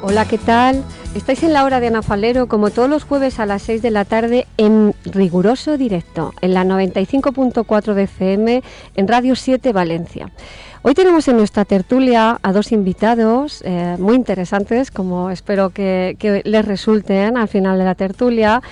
Hola, ¿qué tal? Estáis en la hora de Ana Falero, como todos los jueves a las 6 de la tarde, en riguroso directo, en la 95.4 de FM, en Radio 7 Valencia. Hoy tenemos en nuestra tertulia a dos invitados muy interesantes, como espero que les resulten al final de la tertulia.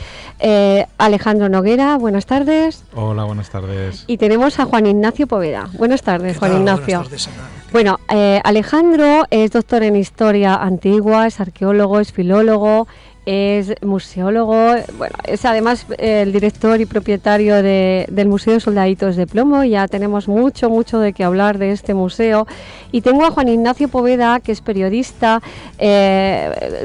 Alejandro Noguera, buenas tardes. Hola, buenas tardes. Y tenemos a Juan Ignacio Poveda. Buenas tardes, Juan Ignacio. Buenas tardes, Ana. Bueno, Alejandro es doctor en Historia Antigua, es arqueólogo, es filólogo, es museólogo, bueno, es además el director y propietario del Museo de Soldaditos de Plomo. Ya tenemos mucho de qué hablar de este museo. Y tengo a Juan Ignacio Poveda, que es periodista.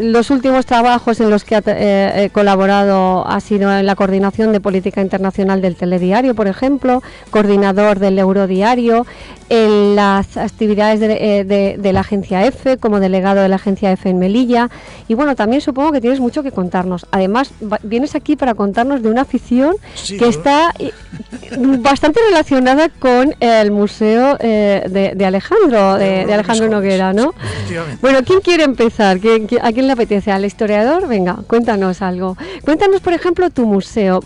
Los últimos trabajos en los que ha colaborado ha sido en la coordinación de política internacional del Telediario, por ejemplo, coordinador del Eurodiario, en las actividades de la agencia EFE, como delegado de la agencia EFE en Melilla. Y bueno, también supongo que tienes mucho que contarnos. Además, vienes aquí para contarnos de una afición que está bastante relacionada con el museo de Alejandro, de Alejandro Noguera, ¿no? Bueno, ¿quién quiere empezar? ¿A quién le apetece? ¿Al historiador? Venga, cuéntanos algo. Cuéntanos, por ejemplo, tu museo.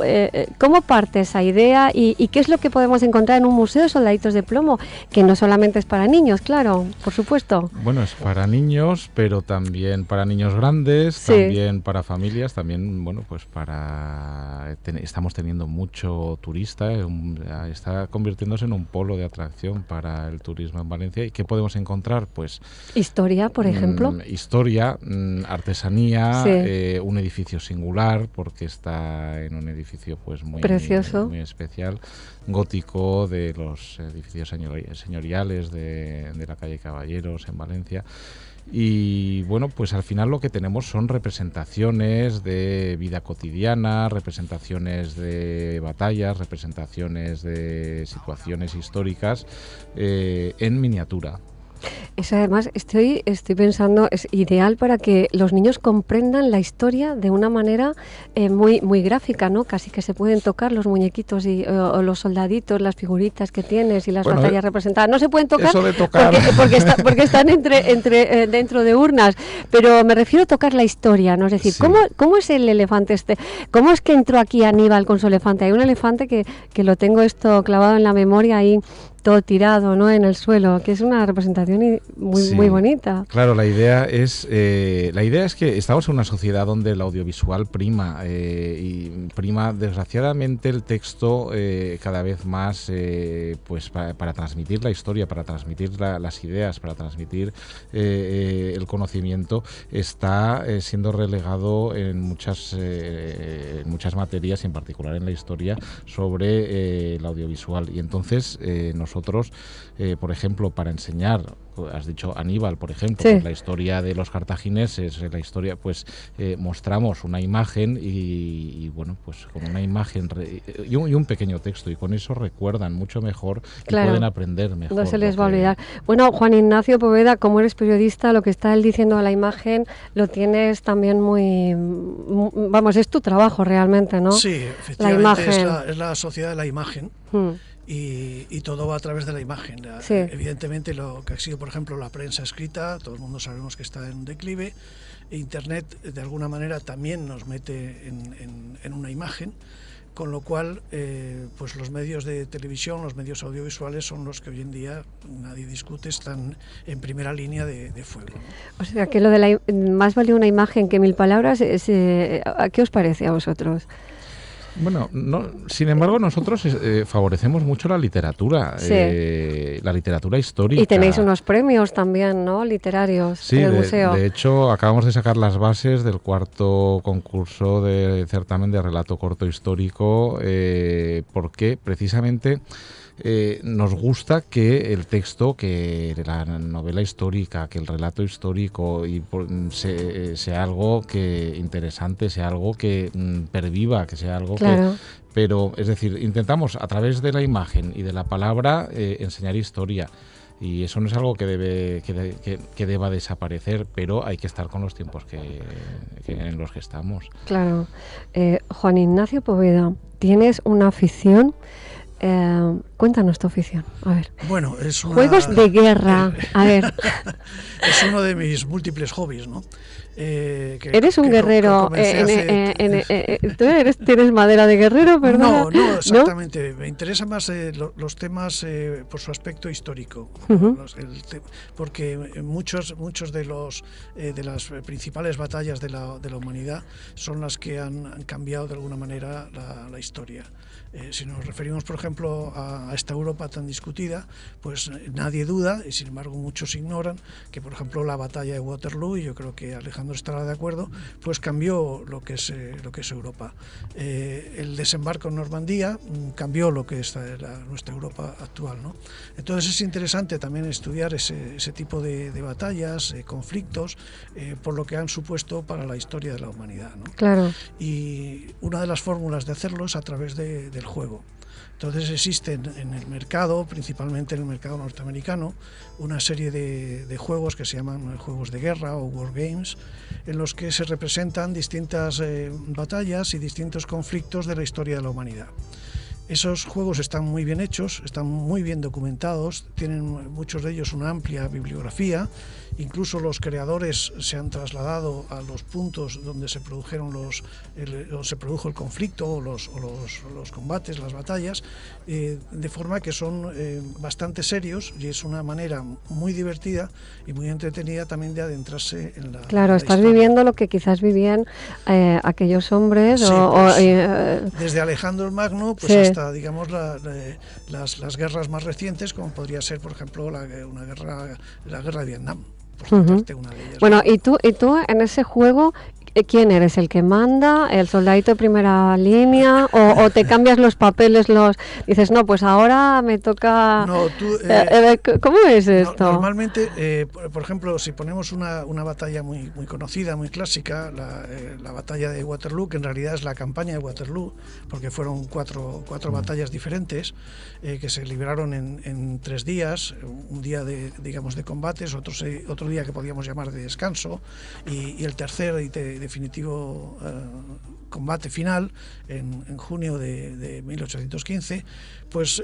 ¿Cómo parte esa idea y qué es lo que podemos encontrar en un museo de soldaditos de plomo? Que no solamente es para niños, claro, por supuesto. Bueno, es para niños, pero también para niños grandes, sí. También para familias, también, bueno, pues estamos teniendo mucho turista, está convirtiéndose en un polo de atracción para el turismo en Valencia. ¿Y qué podemos encontrar? Pues historia, por ejemplo. Historia, artesanía, sí. Un edificio singular, porque está en un edificio pues muy precioso, muy especial, gótico, de los edificios señoriales de la calle Caballeros en Valencia. Y bueno, pues al final lo que tenemos son representaciones de vida cotidiana, representaciones de batallas, representaciones de situaciones históricas en miniatura. Eso además estoy pensando, es ideal para que los niños comprendan la historia de una manera muy gráfica, ¿no? Casi que se pueden tocar los muñequitos o los soldaditos, las figuritas que tienes y las batallas representadas. No se pueden tocar, porque están dentro de urnas, pero me refiero a tocar la historia, ¿no? Es decir, sí. ¿Cómo es el elefante este? ¿Cómo es que entró aquí Aníbal con su elefante? Hay un elefante que lo tengo esto clavado en la memoria ahí, todo tirado, ¿no?, en el suelo, que es una representación muy bonita. Claro, la idea es que estamos en una sociedad donde el audiovisual prima, y prima desgraciadamente el texto cada vez más, pues para transmitir la historia, para transmitir las ideas, para transmitir el conocimiento, está siendo relegado en muchas materias, y en particular en la historia, sobre el audiovisual. Y entonces nosotros, por ejemplo, para enseñar, has dicho Aníbal, por ejemplo, sí. Pues la historia de los cartagineses, la historia, pues mostramos una imagen y bueno, pues con una imagen y un pequeño texto, y con eso recuerdan mucho mejor, claro, y pueden aprender mejor. No se les va a olvidar. Bueno, Juan Ignacio Poveda, como eres periodista, lo que está él diciendo a la imagen lo tienes también vamos, es tu trabajo realmente, ¿no? Sí, efectivamente, la imagen. Es la sociedad de la imagen. Y todo va a través de la imagen. Sí. Evidentemente, lo que ha sido, por ejemplo, la prensa escrita, todo el mundo sabemos que está en declive. Internet, de alguna manera, también nos mete en una imagen, con lo cual, pues los medios de televisión, los medios audiovisuales son los que hoy en día, nadie discute, están en primera línea de fuego, ¿no? O sea, que lo de más vale una imagen que 1000 palabras, ¿a qué os parece a vosotros? Bueno, sin embargo, nosotros favorecemos mucho la literatura, sí. La literatura histórica. Y tenéis unos premios también, ¿no?, literarios, sí, en el museo. De hecho, acabamos de sacar las bases del 4º concurso de certamen de relato corto histórico, porque precisamente nos gusta que el texto, que la novela histórica, que el relato histórico sea algo que interesante, sea algo que perviva, que sea algo, claro, pero es decir, intentamos a través de la imagen y de la palabra enseñar historia. Y eso no es algo que deba desaparecer, pero hay que estar con los tiempos en los que estamos. Claro. Juan Ignacio Poveda, tienes una afición. Cuéntanos tu afición, a ver. Bueno, es juegos de guerra, a ver. Es uno de mis múltiples hobbies, ¿no? Eres un guerrero. ¿Tienes madera de guerrero, perdona? No, exactamente. ¿No? Me interesan más los temas por su aspecto histórico, porque muchos de las principales batallas de la humanidad son las que han cambiado de alguna manera la historia. Si nos referimos, por ejemplo, a esta Europa tan discutida, pues nadie duda, y sin embargo muchos ignoran, que por ejemplo la batalla de Waterloo, y yo creo que Alejandro estará de acuerdo, pues cambió lo que es Europa. El desembarco en Normandía cambió lo que es nuestra Europa actual, ¿no? Entonces es interesante también estudiar ese tipo de batallas, conflictos, por lo que han supuesto para la historia de la humanidad, ¿no? Claro. Y una de las fórmulas de hacerlo es a través del juego. Entonces existen en el mercado, principalmente en el mercado norteamericano, una serie de juegos que se llaman juegos de guerra o war games, en los que se representan distintas batallas y distintos conflictos de la historia de la humanidad. Esos juegos están muy bien hechos, están muy bien documentados, tienen muchos de ellos una amplia bibliografía, incluso los creadores se han trasladado a los puntos donde se produjo el conflicto o los combates, las batallas, de forma que son bastante serios, y es una manera muy divertida y muy entretenida también de adentrarse en la Claro, en la estás historia. viviendo lo que quizás vivían aquellos hombres. Sí, desde Alejandro el Magno pues, sí, hasta, digamos, las guerras más recientes, como podría ser, por ejemplo, la guerra de Vietnam. Una de ellas. Bueno, ¿y tú en ese juego quién eres? ¿El que manda? ¿El soldadito de primera línea? ¿O te cambias los papeles? Dices, no, pues ahora me toca... No, ¿cómo es esto? Normalmente, por ejemplo, si ponemos una batalla muy conocida, muy clásica, la batalla de Waterloo, que en realidad es la campaña de Waterloo, porque fueron cuatro batallas diferentes, que se libraron en 3 días, un día de combates, otro día que podíamos llamar de descanso, y el tercer y definitivo combate final en junio de 1815, pues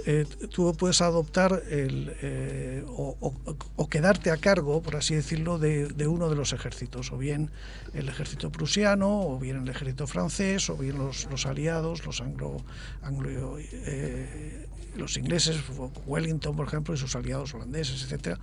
tú puedes adoptar o quedarte a cargo, por así decirlo, de uno de los ejércitos, o bien el ejército prusiano, o bien el ejército francés, o bien los aliados, los ingleses, Wellington, por ejemplo, y sus aliados holandeses, etcétera.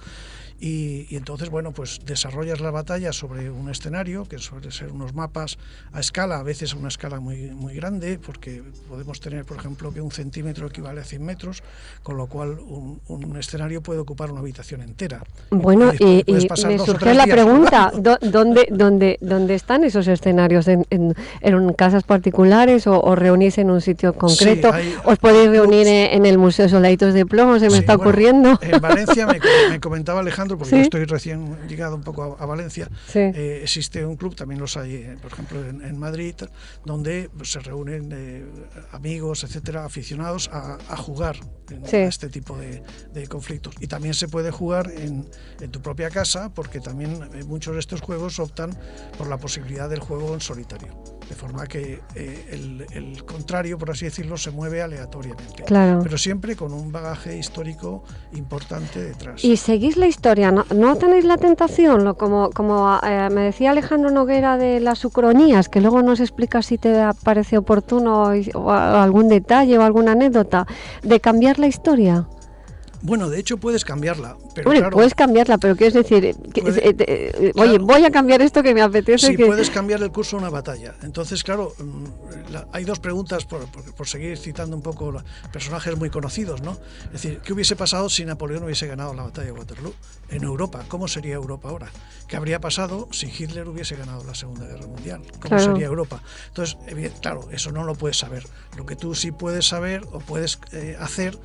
Y entonces, bueno, pues desarrollas la batalla sobre un escenario, que suele ser unos mapas a escala, a veces a una escala muy grande, porque podemos tener, por ejemplo, que 1 centímetro equivale a 100 metros, con lo cual un escenario puede ocupar una habitación entera. Bueno, y me surgió la pregunta, ¿dónde están esos escenarios? ¿En casas particulares o reunís en un sitio concreto? Sí, ¿os podéis reunir en el Museo Soldaditos de Plomo? Se me está ocurriendo. En Valencia, me comentaba Alejandro, porque yo estoy recién llegado un poco a Valencia, existe un club, también los hay, por ejemplo, en Madrid, donde se reúnen amigos, etcétera, aficionados a jugar a este tipo de conflictos. Y también se puede jugar en tu propia casa, porque también muchos de estos juegos optan por la posibilidad del juego en solitario, de forma que el contrario, por así decirlo, se mueve aleatoriamente, claro, pero siempre con un bagaje histórico importante detrás. ¿Y seguís la historia? ¿No tenéis la tentación? Como me decía Alejandro Noguera de las ucronías, que luego nos explica si te parece oportuno o algún detalle o alguna anécdota, de cambiar la historia. Bueno, de hecho puedes cambiarla, pero bueno, claro, puedes cambiarla, pero quieres decir, oye, voy a cambiar esto que me apetece. Sí, puedes cambiar el curso de una batalla. Entonces, claro, hay dos preguntas, por seguir citando un poco personajes muy conocidos, ¿no? Es decir, ¿qué hubiese pasado si Napoleón hubiese ganado la batalla de Waterloo en Europa? ¿Cómo sería Europa ahora? ¿Qué habría pasado si Hitler hubiese ganado la Segunda Guerra Mundial? ¿Cómo sería Europa? Entonces, claro, eso no lo puedes saber. Lo que tú sí puedes saber o puedes hacer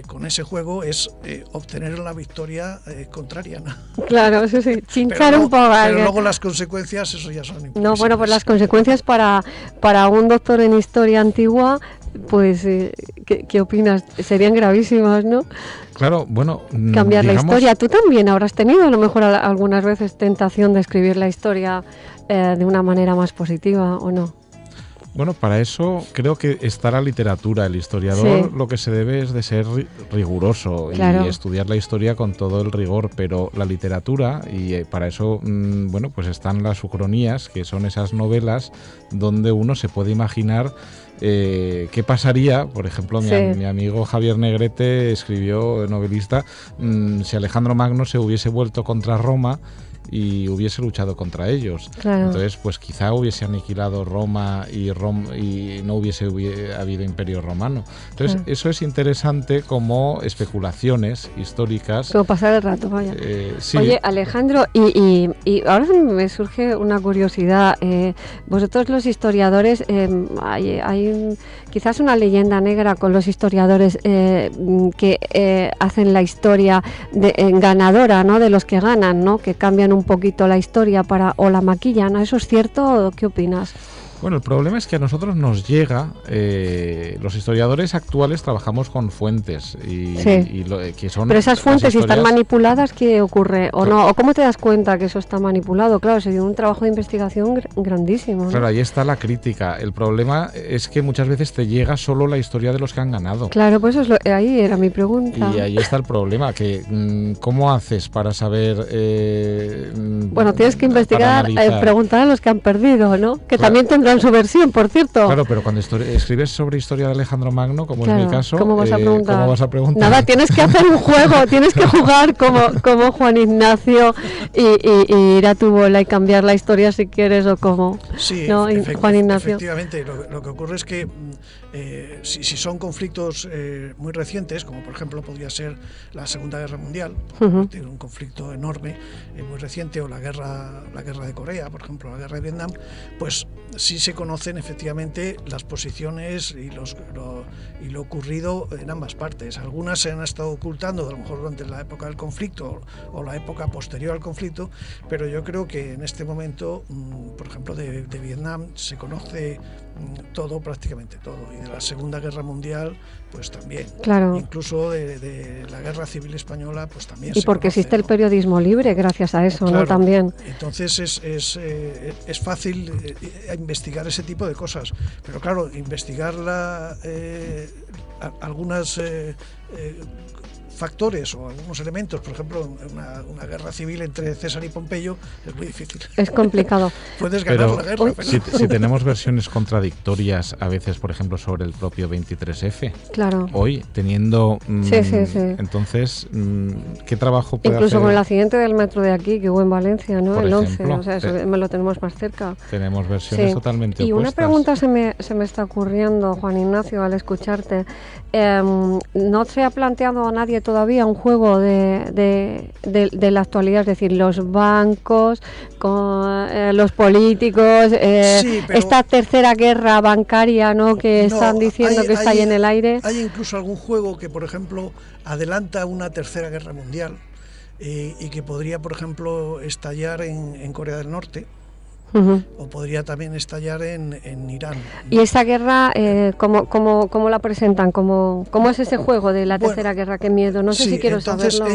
con ese juego es obtener la victoria contraria, ¿no? Claro, eso sí, chinchar un poco. Pero luego las consecuencias, eso ya son imposibles. No, bueno, pues las consecuencias para un doctor en historia antigua, pues, ¿qué opinas? Serían gravísimas, ¿no? Claro, bueno, cambiar la historia. Tú también habrás tenido a lo mejor algunas veces tentación de escribir la historia de una manera más positiva, ¿o no? Bueno, para eso creo que está la literatura. El historiador Sí. lo que se debe es de ser riguroso Claro. y estudiar la historia con todo el rigor, pero la literatura, y para eso, bueno, pues están las ucronías, que son esas novelas donde uno se puede imaginar qué pasaría. Por ejemplo, Sí. mi amigo Javier Negrete escribió, novelista, si Alejandro Magno se hubiese vuelto contra Roma y hubiese luchado contra ellos. Claro. Entonces, pues quizá hubiese aniquilado Roma y no hubiese habido imperio romano. Entonces, Claro. eso es interesante como especulaciones históricas. Como pasar el rato, vaya. Sí. Oye, Alejandro, y ahora me surge una curiosidad. Vosotros los historiadores, hay quizás una leyenda negra con los historiadores que hacen la historia ganadora, ¿no? De los que ganan, ¿no? Que cambian un poquito la historia o la maquillan. ¿Eso es cierto o qué opinas? Bueno, el problema es que a nosotros nos llega, los historiadores actuales trabajamos con fuentes que son. Pero esas fuentes, si están historias... manipuladas, ¿qué ocurre? ¿O no? ¿O cómo te das cuenta que eso está manipulado? Claro, sería un trabajo de investigación grandísimo, ¿no? Claro, ahí está la crítica. El problema es que muchas veces te llega solo la historia de los que han ganado. Claro, pues ahí era mi pregunta. Y ahí está el problema, que ¿cómo haces para saber? Bueno, tienes que investigar, preguntar a los que han perdido, ¿no? Que claro. También tendrán su versión, por cierto. Claro, pero cuando escribes sobre historia de Alejandro Magno, como claro, es mi caso, ¿cómo vas a preguntar? Nada, tienes que hacer un juego, tienes que jugar como Juan Ignacio y ir a tu bola y cambiar la historia si quieres o cómo. Sí, ¿no? Juan Ignacio. Efectivamente, lo que ocurre es que si son conflictos muy recientes, como por ejemplo podría ser la Segunda Guerra Mundial, un conflicto enorme, muy reciente, o la guerra de Corea, por ejemplo, la guerra de Vietnam, pues sí se conocen efectivamente las posiciones y lo ocurrido en ambas partes. Algunas se han estado ocultando, a lo mejor durante la época del conflicto o la época posterior al conflicto, pero yo creo que en este momento, por ejemplo, de Vietnam se conoce todo, prácticamente todo, y de la Segunda Guerra Mundial pues también, claro. Incluso de la Guerra Civil Española pues también. Y porque existe el periodismo libre gracias a eso, claro, ¿no? También. Entonces es fácil investigar ese tipo de cosas, pero claro, investigar algunas factores o algunos elementos, por ejemplo, una guerra civil entre César y Pompeyo es muy difícil. Es complicado. Puedes ganar pero la guerra. Pero... Si tenemos versiones contradictorias a veces, por ejemplo, sobre el propio 23F. Claro. Hoy, teniendo... sí. Entonces, ¿qué trabajo puede Incluso hacer? con el accidente del metro de aquí, que hubo en Valencia, ¿no? Por El ejemplo, 11, o sea, eso lo tenemos más cerca. Tenemos versiones totalmente y opuestas. una pregunta se me está ocurriendo, Juan Ignacio, al escucharte. ¿No se ha planteado a nadie todavía un juego de la actualidad? Es decir, los bancos, con los políticos, sí, pero esta tercera guerra bancaria, ¿no? Que están diciendo que está ahí en el aire. Hay incluso algún juego que, por ejemplo, adelanta una tercera guerra mundial y que podría, por ejemplo, estallar en Corea del Norte. O podría también estallar en Irán. ¿Y esa guerra cómo la presentan? ¿Cómo es ese juego de la tercera guerra? ¡Qué miedo! No sé si quiero saberlo.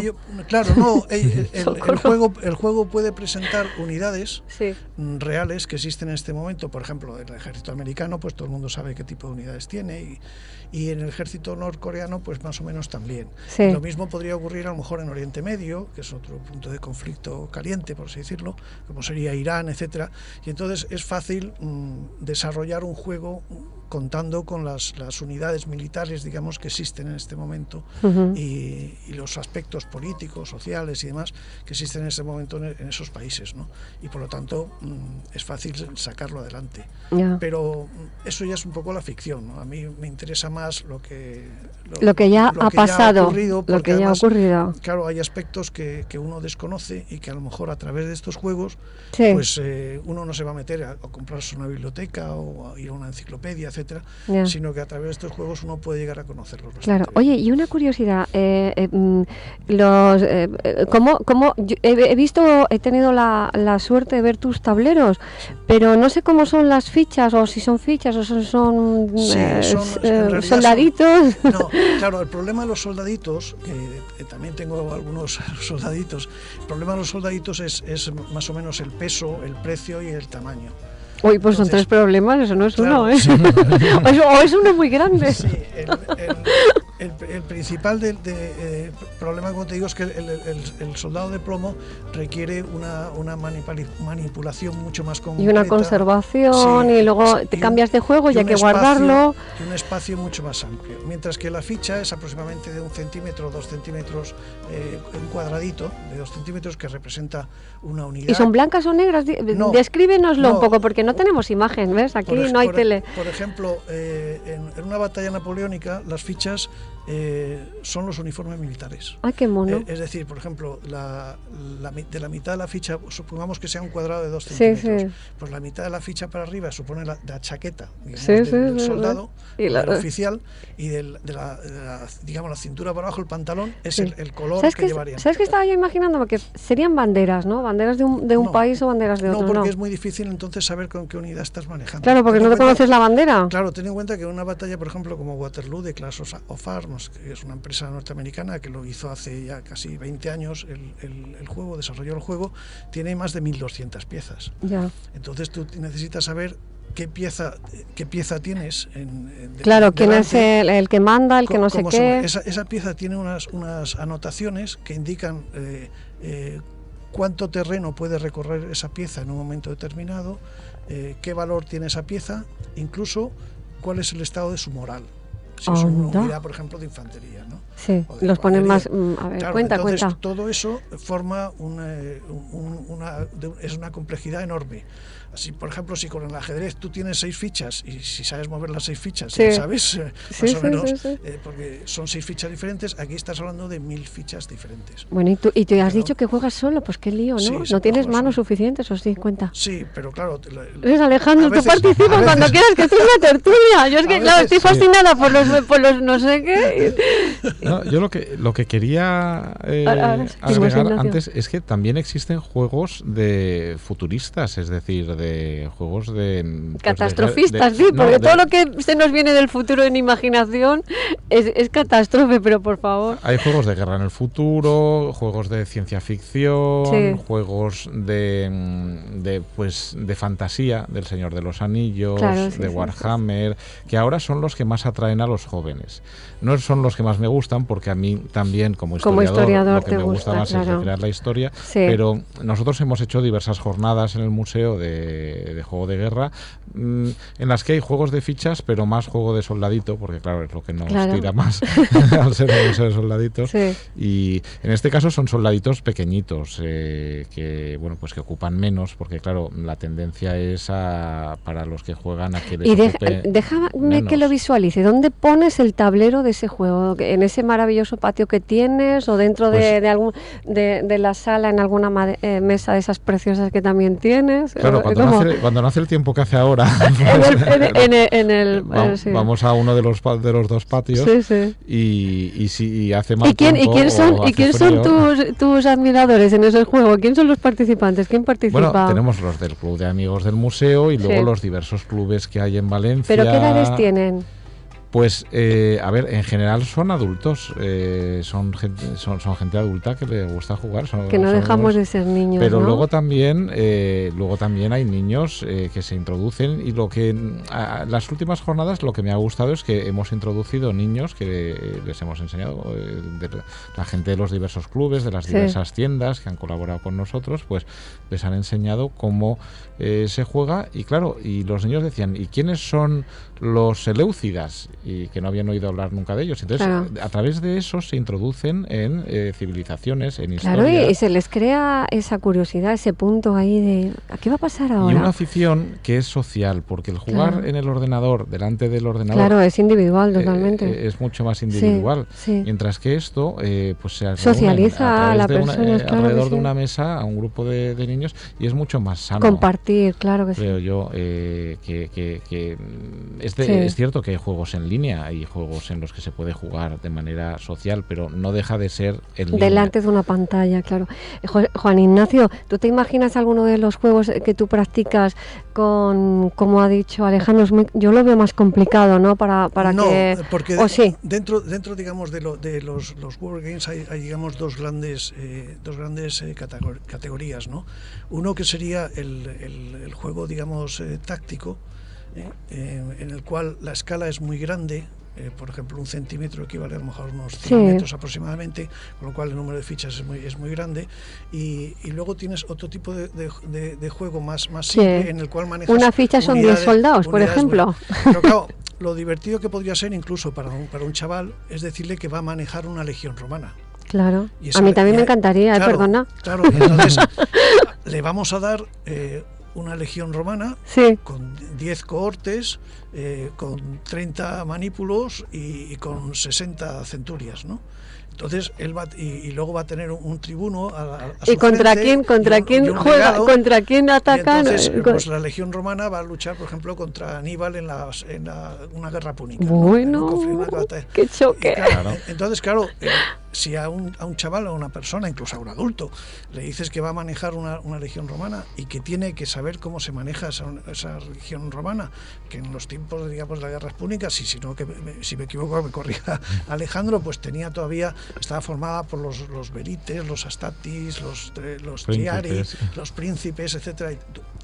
El juego puede presentar unidades sí. reales que existen en este momento. Por ejemplo, el ejército americano, pues todo el mundo sabe qué tipo de unidades tiene, y en el ejército norcoreano, pues más o menos también. Sí. Lo mismo podría ocurrir a lo mejor en Oriente Medio, que es otro punto de conflicto caliente, por así decirlo, como sería Irán, etcétera. Y entonces es fácil desarrollar un juego contando con las unidades militares, digamos, que existen en este momento y los aspectos políticos, sociales y demás que existen en este momento en esos países, ¿no? Y por lo tanto es fácil sacarlo adelante. Yeah. Pero eso ya es un poco la ficción, ¿no? A mí me interesa más lo que ya ha pasado, lo que ya ha ocurrido. Claro, claro, hay aspectos que uno desconoce y que a lo mejor a través de estos juegos pues uno no se va a meter a comprarse una biblioteca o a ir a una enciclopedia, etcétera, sino que a través de estos juegos uno puede llegar a conocerlos. Claro. Oye, y una curiosidad, he tenido la suerte de ver tus tableros, pero no sé cómo son las fichas, o si son fichas o son soldaditos. No, claro, el problema de los soldaditos, que también tengo algunos soldaditos, el problema de los soldaditos es más o menos el peso, el precio y el tamaño. Uy, pues son 3 problemas, eso no es claro, uno, ¿eh? sí. o es uno muy grande. Sí, el principal problema, como te digo, es que el soldado de plomo requiere una manipulación mucho más concreta. Y una conservación, sí, y luego te cambias de juego y hay que guardarlo. Y un espacio mucho más amplio. Mientras que la ficha es aproximadamente de 1 centímetro, 2 centímetros, un cuadradito de 2 centímetros que representa una unidad. ¿Y son blancas o negras? No, Descríbenoslo un poco, porque no tenemos imagen, ¿ves? Aquí no hay tele. Por ejemplo, en una batalla napoleónica, las fichas son los uniformes militares. ¡Ay, qué mono! Es decir, por ejemplo, de la mitad de la ficha, supongamos que sea un cuadrado de 2 centímetros, sí. pues la mitad de la ficha para arriba supone la chaqueta, digamos, Sí, del sí, soldado, y del oficial, y digamos, la cintura para abajo, el pantalón, es el color que llevarían. ¿Sabes qué estaba yo imaginando? Que serían banderas, ¿no? Banderas de un país o banderas de otro. No, porque es muy difícil entonces saber con qué unidad estás manejando. Claro, porque no te conoces la bandera. Claro, ten en cuenta que en una batalla, por ejemplo, como Waterloo de Clash of Arms, que es una empresa norteamericana que lo hizo hace ya casi 20 años, el juego, desarrolló el juego, tiene más de 1200 piezas. Ya. Entonces tú necesitas saber qué pieza tienes. Claro, quién es el que manda, el que no sé qué. Esa pieza tiene unas anotaciones que indican cuánto terreno puede recorrer esa pieza en un momento determinado, qué valor tiene esa pieza, incluso cuál es el estado de su moral. Si es una unidad, por ejemplo, de infantería, ¿no? Sí, los ponen más... A ver, claro, cuenta. Todo eso forma es una complejidad enorme. Así, por ejemplo, si con el ajedrez tú tienes 6 fichas y si sabes mover las 6 fichas, sí. ¿sabes? Más o menos, sí. Porque son 6 fichas diferentes, aquí estás hablando de 1000 fichas diferentes. Bueno, y tú has dicho que juegas solo, pues qué lío, ¿no? Sí, no tienes manos solo. suficientes, os di cuenta. Sí, pero claro... Alejandro, tú participas cuando quieras, que estoy en la tertulia. Yo es que, claro, estoy fascinada por los no sé qué. No, yo lo que quería agregar antes es que también existen juegos de futuristas, es decir, de juegos de... Catastrofistas, sí, porque todo lo que se nos viene del futuro en imaginación es catástrofe, pero por favor. Hay juegos de guerra en el futuro, juegos de ciencia ficción, sí. Juegos de fantasía, del Señor de los Anillos, claro, sí, de Warhammer, que ahora son los que más atraen a los jóvenes. No son los que más me gustan, porque a mí también, como historiador lo que me gusta más es recrear la historia, sí. Pero nosotros hemos hecho diversas jornadas en el museo de juego de guerra, en las que hay juegos de fichas, pero más juego de soldadito, porque claro, es lo que nos tira más al ser un museo de soldaditos. Sí. Y en este caso son soldaditos pequeñitos, que bueno, pues que ocupan menos, porque claro, la tendencia es para los que juegan a que les ocupe déjame menos. Que lo visualice. ¿Dónde pones el tablero de ese juego? ¿En ese maravilloso patio que tienes o dentro de la sala, en alguna mesa de esas preciosas que también tienes? Claro, cuando no hace el tiempo que hace ahora, vamos a uno de los dos patios, sí. y si hace más ¿Y quién son tus admiradores en ese juego? ¿Quién son los participantes? ¿Quién participa? Bueno, tenemos los del Club de Amigos del Museo y luego los diversos clubes que hay en Valencia. ¿Pero qué edades tienen? Pues, a ver, en general son adultos, son gente adulta que le gusta jugar. Que no dejamos de ser niños, pero ¿no? luego también hay niños que se introducen, y las últimas jornadas lo que me ha gustado es que hemos introducido niños que les hemos enseñado, de la gente de los diversos clubes, de las diversas tiendas que han colaborado con nosotros, pues les han enseñado cómo se juega, y claro, y los niños decían, ¿y quiénes son los Seleucidas? Y que no habían oído hablar nunca de ellos. Entonces, a través de eso se introducen en civilizaciones, en historia. Claro, y se les crea esa curiosidad, ese punto ahí de ¿a qué va a pasar ahora? Y una afición que es social, porque el jugar en el ordenador, delante del ordenador... Claro, es individual totalmente. Es mucho más individual. Sí. Mientras que esto pues se socializa a la persona, alrededor de una mesa a un grupo de niños, y es mucho más sano. Compartir, claro que creo sí. yo, que es cierto que hay juegos en línea, línea, hay juegos en los que se puede jugar de manera social, pero no deja de ser en línea. Delante de una pantalla, claro. Juan Ignacio, ¿tú te imaginas alguno de los juegos que tú practicas con, como ha dicho Alejandro, yo lo veo más complicado, ¿no? Para no, que... porque sí. dentro digamos, de los Wargames hay digamos, dos grandes categorías, ¿no? Uno que sería el juego, digamos, táctico, en el cual la escala es muy grande. Por ejemplo, 1 centímetro equivale a lo mejor a unos 100 metros aproximadamente, con lo cual el número de fichas es muy grande. Y luego tienes otro tipo de juego más simple, en el cual manejas... Una ficha son 10 soldados, por ejemplo. Pero claro, lo divertido que podría ser incluso para un chaval es decirle que va a manejar una legión romana. Claro, a mí también me encantaría, claro, perdona. Claro, entonces le vamos a dar... una legión romana con 10 cohortes, con 30 manípulos y con 60 centurias, ¿no? Entonces él va y luego va a tener un tribuno a su ¿Y contra quién juega? Legado, ¿contra quién ataca? Entonces, pues la legión romana va a luchar, por ejemplo, contra Aníbal en una guerra púnica. Bueno, ¿no? Qué choque. Claro, entonces, claro, si a un chaval o a una persona, incluso a un adulto, le dices que va a manejar una legión romana y que tiene que saber cómo se maneja esa legión romana, que en los tiempos, digamos, de las guerras púnicas, y si me equivoco me corrija Alejandro, pues estaba formada por los Berites, los Astatis, los Triari, los príncipes, etcétera,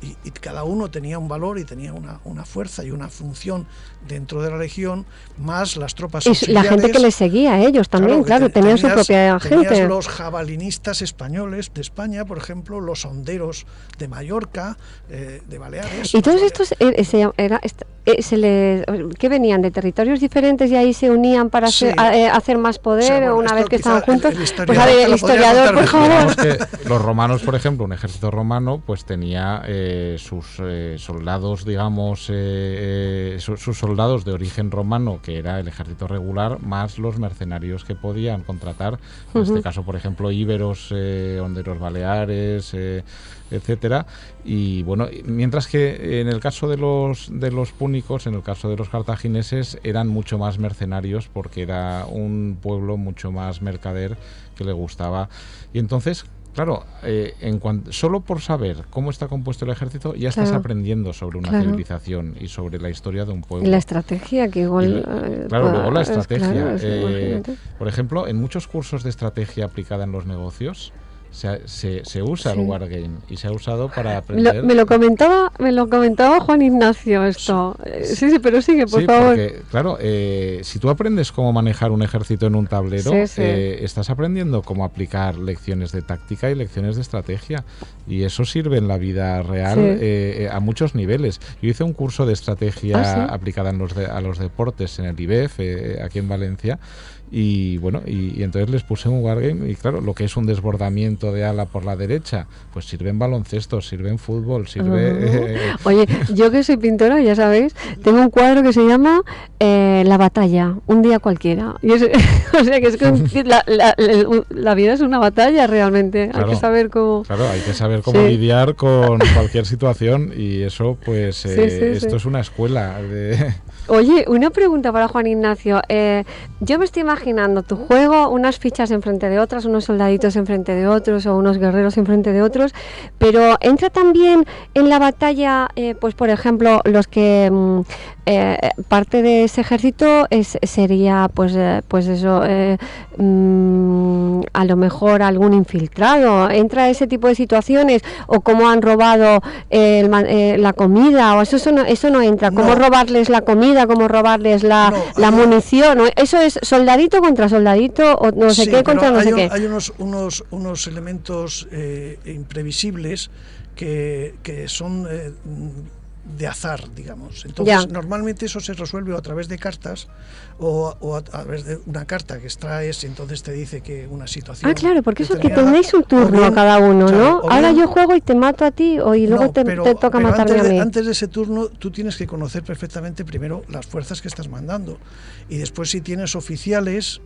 y cada uno tenía un valor y tenía una fuerza y una función dentro de la legión, más las tropas auxiliares. Y la gente que les seguía a ellos también, claro, tenían su propia gente. Tenías los jabalinistas españoles de España, por ejemplo, los honderos de Mallorca, de Baleares. Y todos estos ¿qué venían? ¿De territorios diferentes y ahí se unían para hacer más poder, o una vez que estaban juntos? Pues a ver, el historiador, por favor. Que los romanos, por ejemplo, un ejército romano, pues tenía sus soldados, digamos, sus soldados de origen romano, que era el ejército regular, más los mercenarios que podían contratar, en este caso, por ejemplo, íberos, honderos baleares, etcétera. Y bueno, mientras que en el caso de los púnicos, en el caso de los cartagineses, eran mucho más mercenarios, porque era un pueblo mucho más mercader que le gustaba. Y entonces, claro, solo por saber cómo está compuesto el ejército ya estás aprendiendo sobre una civilización y sobre la historia de un pueblo. Y la estrategia, que igual... luego la estrategia. Por ejemplo, en muchos cursos de estrategia aplicada en los negocios, se usa el wargame y se ha usado para aprender. Me lo comentaba Juan Ignacio esto. Sí, pero sigue, por favor. Porque, claro, si tú aprendes cómo manejar un ejército en un tablero, estás aprendiendo cómo aplicar lecciones de táctica y lecciones de estrategia, y eso sirve en la vida real a muchos niveles. Yo hice un curso de estrategia aplicada a los deportes en el IBEF, aquí en Valencia. Y bueno, y entonces les puse un wargame, y claro, lo que es un desbordamiento de ala por la derecha, pues sirve en baloncesto, sirve en fútbol, sirve... Oye, yo que soy pintora, ya sabéis, tengo un cuadro que se llama La batalla, un día cualquiera. Y o sea que es que la vida es una batalla realmente, claro, hay que saber cómo... Claro, hay que saber cómo lidiar con cualquier situación, y eso pues esto es una escuela de... Oye, una pregunta para Juan Ignacio. Yo me estoy imaginando tu juego, unas fichas enfrente de otras, unos soldaditos enfrente de otros o unos guerreros enfrente de otros, pero entra también en la batalla, pues por ejemplo, los que parte de ese ejército sería pues eso, a lo mejor algún infiltrado. ¿Entra ese tipo de situaciones? ¿O cómo han robado la comida? ¿O eso no entra? ¿Cómo robarles la comida? ¿Cómo robarles la munición? ¿No? Eso es soldadito contra soldadito, o no sé qué contra no sé qué. Hay unos elementos imprevisibles que son de azar, digamos. Entonces, normalmente eso se resuelve a través de cartas o a través de una carta que extraes, y entonces te dice que una situación... Ah, claro, porque eso que tenéis un turno a cada uno, claro, ¿no? Ahora yo juego y te mato a ti, y luego te toca matarme a mí. Antes de ese turno, tú tienes que conocer perfectamente primero las fuerzas que estás mandando, y después si tienes oficiales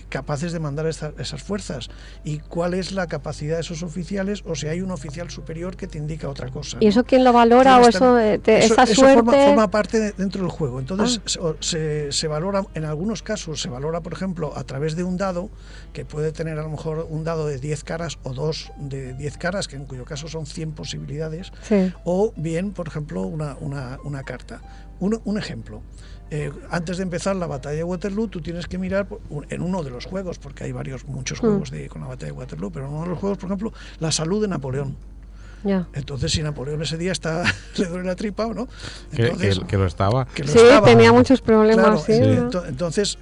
capaces de mandar esas fuerzas, y cuál es la capacidad de esos oficiales, o si hay un oficial superior que te indica otra cosa. ¿Y eso quién lo valora? ¿O eso esa eso suerte... forma parte dentro del juego. Entonces se valora, en algunos casos se valora, por ejemplo, a través de un dado, que puede tener a lo mejor un dado de 10 caras o 2 de 10 caras, que en cuyo caso son 100 posibilidades, sí. o bien, por ejemplo, una carta. Un ejemplo. Antes de empezar la batalla de Waterloo, tú tienes que mirar en uno de los juegos, porque hay muchos juegos con la batalla de Waterloo, pero en uno de los juegos, por ejemplo, la salud de Napoleón. Ya. Entonces, si Napoleón ese día le duele la tripa o no. Entonces, que lo estaba. Sí, tenía muchos problemas. Claro, sí, entonces,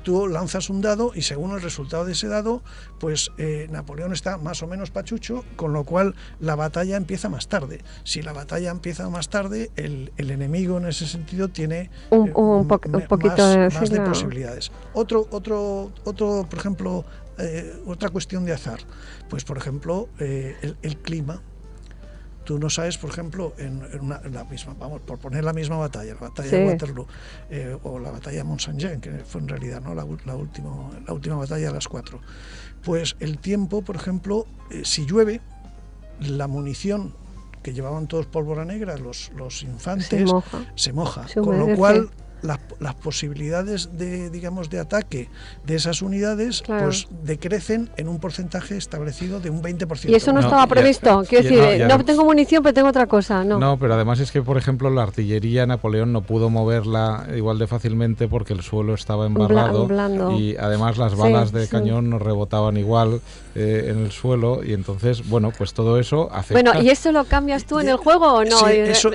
tú lanzas un dado y según el resultado de ese dado, pues Napoleón está más o menos pachucho, con lo cual la batalla empieza más tarde. Si la batalla empieza más tarde, el enemigo en ese sentido tiene un poquito más de posibilidades. Otro, por ejemplo, otra cuestión de azar, pues por ejemplo, el clima. Tú no sabes, por ejemplo, en la misma, vamos, por poner la misma batalla, la batalla de Waterloo, o la batalla de Mont-Saint-Jean, que fue en realidad, ¿no?, la última batalla de las 4. Pues el tiempo, por ejemplo, si llueve, la munición que llevaban todos pólvora negra, los infantes, se moja. Con lo cual las posibilidades de ataque de esas unidades, claro, pues decrecen en un porcentaje establecido de un 20%. Y eso no estaba previsto. Quiero decir, no tengo munición, pero tengo otra cosa. No, pero además es que, por ejemplo, la artillería Napoleón no pudo moverla igual de fácilmente porque el suelo estaba embarrado y además las balas de cañón no rebotaban igual en el suelo, y entonces, bueno, pues todo eso afecta. Bueno, ¿y eso lo cambias tú en el juego o no? Sí, eso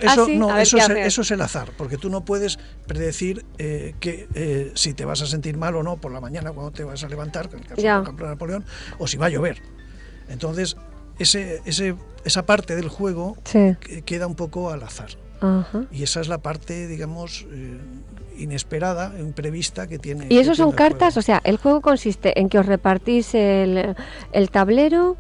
es el azar, porque tú no puedes predecir que si te vas a sentir mal o no por la mañana cuando te vas a levantar, en el caso, por ejemplo, de Napoleón, o si va a llover. Entonces, esa parte del juego queda un poco al azar. Ajá. Y esa es la parte, digamos, inesperada, imprevista que tiene. ¿Y eso son cartas? O sea, el juego consiste en que os repartís el tablero,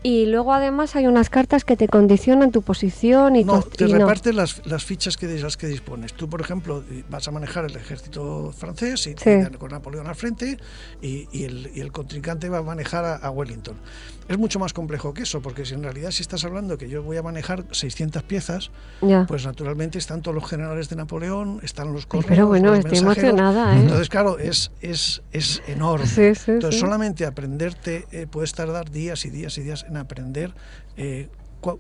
y luego además hay unas cartas que te condicionan tu posición y te repartes las fichas de las que dispones. Tú, por ejemplo, vas a manejar el ejército francés y con Napoleón al frente, y el contrincante va a manejar a Wellington. Es mucho más complejo que eso, porque si en realidad si estás hablando que yo voy a manejar 600 piezas, pues naturalmente están todos los generales de Napoleón, están los correos, pero bueno, los estoy mensajeros. Emocionada, ¿eh? Entonces, claro, es enorme. Entonces, solamente aprenderte, puedes tardar días y días y días en aprender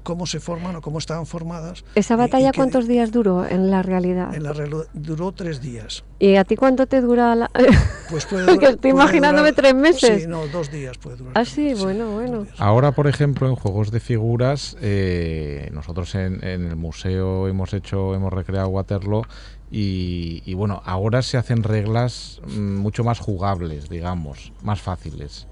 cómo se forman o cómo estaban formadas. ¿Esa batalla cuántos días duró en la realidad? Duró 3 días. ¿Y a ti cuánto te dura la...? Pues puede durar, que estoy imaginándome 3 meses. Sí, no, 2 días puede durar. Ah, sí, bueno. Ahora, por ejemplo, en juegos de figuras, nosotros en el museo hemos recreado Waterloo, y bueno, ahora se hacen reglas mucho más jugables, digamos, más fáciles.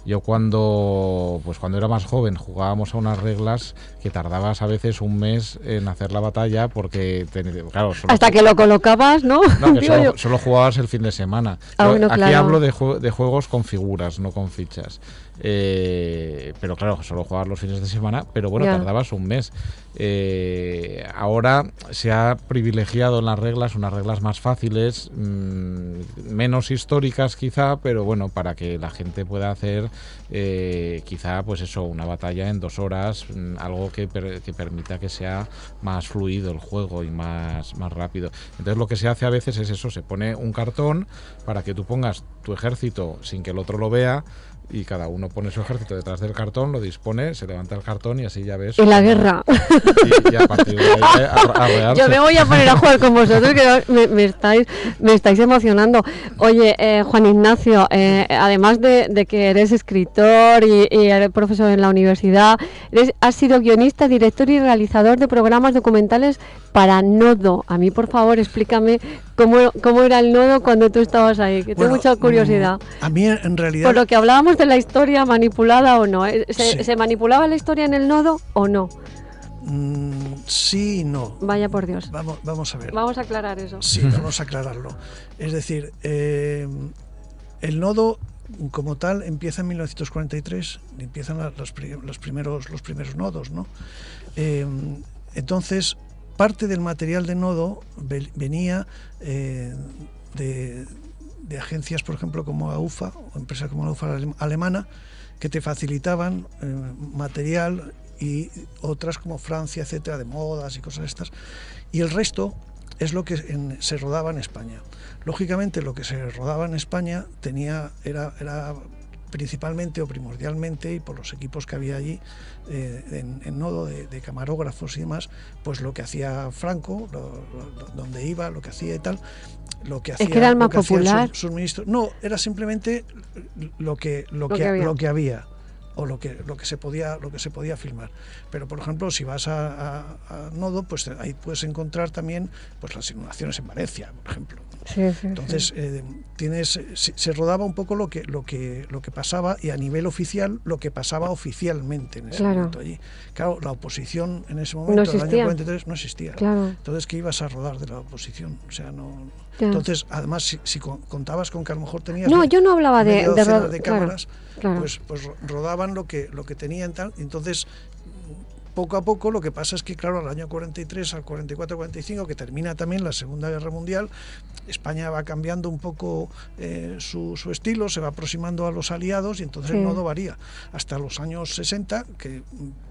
Yo cuando era más joven jugábamos a unas reglas que tardabas a veces un mes en hacer la batalla, porque claro, hasta que lo colocabas, ¿no? No, que solo jugabas el fin de semana. Bueno, aquí claro. hablo de juegos con figuras, no con fichas. Pero claro, solo jugabas los fines de semana, pero bueno, tardabas un mes. Ahora se ha privilegiado en las reglas unas reglas más fáciles, menos históricas quizá, pero bueno, para que la gente pueda hacer quizá pues eso, una batalla en 2 horas, algo que permita que sea más fluido el juego y más rápido. Entonces lo que se hace a veces es eso, se pone un cartón para que tú pongas tu ejército sin que el otro lo vea, y cada uno pone su ejército detrás del cartón, lo dispone, se levanta el cartón y así ya ves. Y la guerra. Y a partir de ahí arrearse. Yo me voy a poner a jugar con vosotros, que me estáis emocionando. Oye, Juan Ignacio, además de que eres escritor y eres profesor en la universidad, has sido guionista, director y realizador de programas documentales para Nodo. A mí, por favor, explícame cómo era el Nodo cuando tú estabas ahí, que tengo mucha curiosidad. A mí, en realidad... Por lo que hablábamos de la historia manipulada o no. ¿Se manipulaba la historia en el Nodo o no? Sí y no. Vaya por Dios. Vamos a ver. Vamos a aclarar eso. Sí, vamos a aclararlo. Es decir, el Nodo como tal empieza en 1943, empiezan los primeros nodos, ¿no? Entonces, parte del material de Nodo venía de agencias, por ejemplo, como AUFA, o empresas como la AUFA alemana, que te facilitaban material y otras como Francia, etcétera, de modas y cosas estas. Y el resto es lo que se rodaba en España. Lógicamente, lo que se rodaba en España era principalmente o primordialmente, y por los equipos que había allí en Nodo, de camarógrafos y demás, pues lo que hacía Franco, donde iba, lo que hacía y tal, lo que hacía, es que era el más popular. Sus ministros. No, era simplemente lo que había o lo que se podía filmar. Pero por ejemplo, si vas a Nodo, pues ahí puedes encontrar también pues las inundaciones en Valencia, por ejemplo. Entonces se rodaba un poco lo que pasaba, y a nivel oficial lo que pasaba oficialmente en ese momento allí. Claro, la oposición en ese momento, en el año 43, no existía. Entonces, ¿qué ibas a rodar de la oposición? O sea, no. Entonces, además, si contabas con que a lo mejor tenías yo no hablaba de cámaras, pues rodaban lo que tenían tal. Entonces, poco a poco, lo que pasa es que, claro, al año 43, al 44, 45, que termina también la Segunda Guerra Mundial, España va cambiando un poco su estilo, se va aproximando a los aliados, y entonces el Nodo varía. Hasta los años 60, que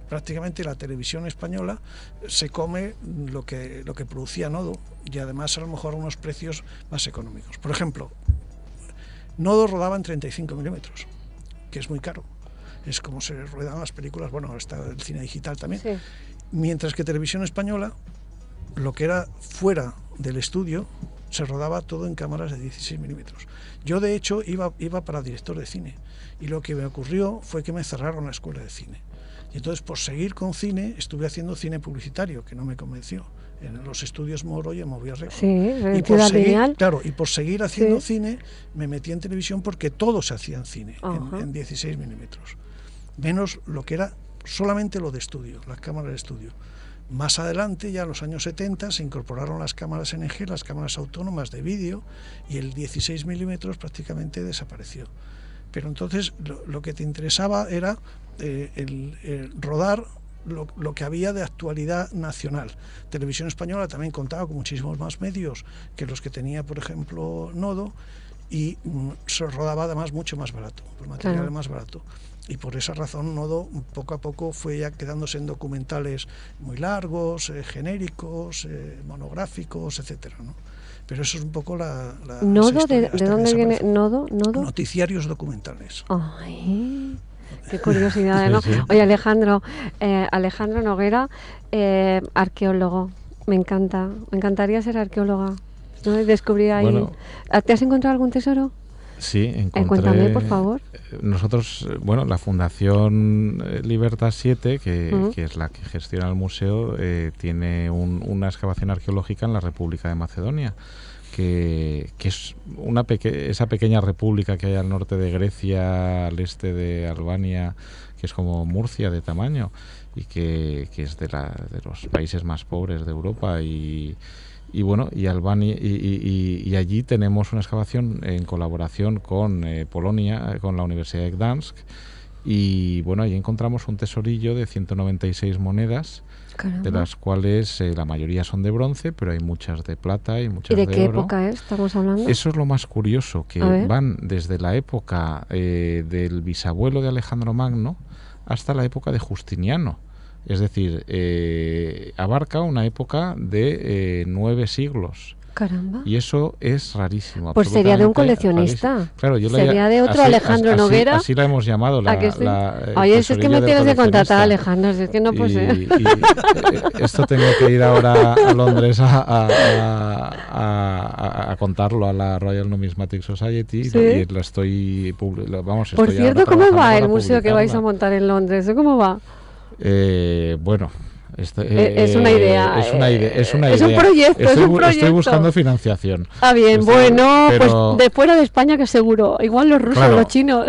prácticamente la televisión española se come lo que producía Nodo, y además a lo mejor a unos precios más económicos. Por ejemplo, Nodo rodaba en 35 milímetros, que es muy caro. Es como se ruedan las películas, bueno, ahora está el cine digital también. Mientras que Televisión Española, lo que era fuera del estudio, se rodaba todo en cámaras de 16 milímetros. Yo, de hecho, iba para director de cine, y lo que me ocurrió fue que me cerraron la escuela de cine. Y entonces, por seguir con cine, estuve haciendo cine publicitario, que no me convenció, en los estudios Moro y en Movia Record. Y por seguir haciendo cine, me metí en televisión, porque todo se hacía en cine, en 16 milímetros. Menos lo que era solamente lo de estudio, las cámaras de estudio. Más adelante, ya en los años 70, se incorporaron las cámaras NG, las cámaras autónomas de vídeo, y el 16 milímetros prácticamente desapareció. Pero entonces lo que te interesaba era el rodar lo que había de actualidad nacional. Televisión Española también contaba con muchísimos más medios que los que tenía, por ejemplo, Nodo, y se rodaba además mucho más barato, por material más barato. Y por esa razón Nodo poco a poco fue ya quedándose en documentales muy largos, genéricos, monográficos, etcétera, ¿no? Pero eso es un poco la ¿Nodo? ¿De dónde viene Nodo? Noticiarios documentales. Ay, qué curiosidad, ¿no? Oye, Alejandro Noguera, arqueólogo. Me encantaría ser arqueóloga, ¿no? Descubrir ahí. Bueno, ¿te has encontrado algún tesoro? Sí, encontré. Cuéntame, por favor. Nosotros, la Fundación Libertad 7, que es la que gestiona el museo, tiene una excavación arqueológica en la República de Macedonia, que es esa pequeña república que hay al norte de Grecia, al este de Albania, que es como Murcia de tamaño, y que es de los países más pobres de Europa, y Albania, y allí tenemos una excavación en colaboración con Polonia, con la Universidad de Gdansk, y allí encontramos un tesorillo de 196 monedas. Caramba. De las cuales la mayoría son de bronce, pero hay muchas de plata y muchas de oro. ¿Y de qué época estamos hablando? Eso es lo más curioso, que van desde la época del bisabuelo de Alejandro Magno hasta la época de Justiniano. Es decir, abarca una época de 9 siglos. Caramba. Y eso es rarísimo. Pues sería de un coleccionista. Claro, sería de otro Alejandro Noguera. Así la hemos llamado. Oye, es que me tienes de contratar, Alejandro, es que no puede ser. Esto tengo que ir ahora a Londres a contarlo a la Royal Numismatic Society, y lo estoy... Por cierto, ¿cómo va el museo que vais a montar en Londres? ¿Cómo va? Es una idea. Es un proyecto. Estoy buscando financiación. Bien, pero... pues de fuera de España, que seguro. Igual los rusos, los chinos.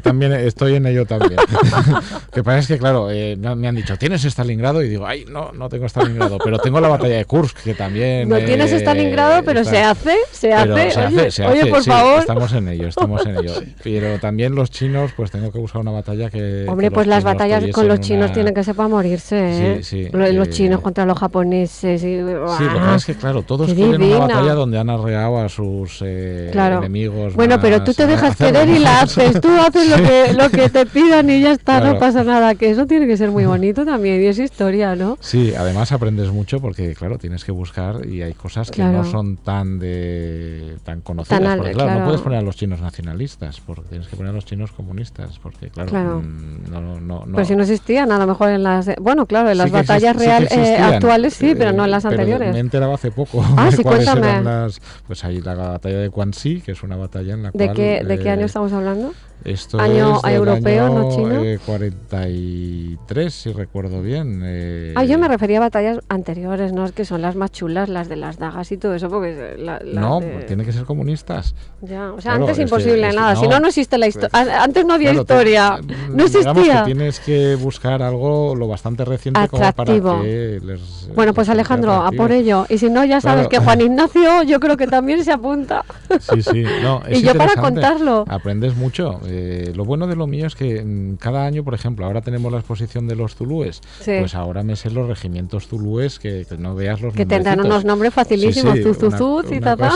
También estoy en ello también. Que pasa es que, claro, me han dicho, ¿tienes Stalingrado? Y digo, no tengo Stalingrado, pero tengo la batalla de Kursk, que también... No tienes Stalingrado, pero se hace. Oye, por favor. Estamos en ello. Pero también los chinos, pues tengo que buscar una batalla que... Hombre, pues las batallas con los chinos tienen que ser para morirse, ¿eh? Sí. sí. Los chinos contra los japoneses. Sí, lo que pasa es que, claro, todos quieren una batalla donde han arreado a sus enemigos. Bueno, pero tú te dejas querer y la haces. Tú haces lo que te pidan y ya está, no pasa nada. Que eso tiene que ser muy bonito también, y es historia, ¿no? Sí, además aprendes mucho porque, claro, tienes que buscar y hay cosas que no son tan conocidas. Porque, claro, no puedes poner a los chinos nacionalistas, porque tienes que poner a los chinos comunistas, porque, claro. No. Pues si no existían, a lo mejor en las... Bueno, claro, en las batallas actuales sí, pero no en las anteriores. Me he enterado hace poco sí, cuéntame. Pues hay la batalla de Guanxi, que es una batalla en la cual... ¿De qué año estamos hablando? Esto año es europeo, año, no chino. 43, si recuerdo bien. Yo me refería a batallas anteriores, ¿no? Que son las más chulas, las de las dagas y todo eso, porque... tiene que ser comunistas. Ya, o sea, claro, antes imposible nada. Si no existe la historia. Antes no había historia. No existía. Digamos que tienes que buscar algo lo bastante reciente atractivo. Como para que les... Bueno, pues Alejandro, a por ello. Y si no, ya sabes que Juan Ignacio yo creo que también se apunta. Sí. No, es y yo para contarlo. Aprendes mucho. Lo bueno de lo mío es que cada año, por ejemplo, ahora tenemos la exposición de los zulúes, pues ahora me sé los regimientos zulúes que no veas los que tendrán unos nombres facilísimos, Zuzuzuz y tata.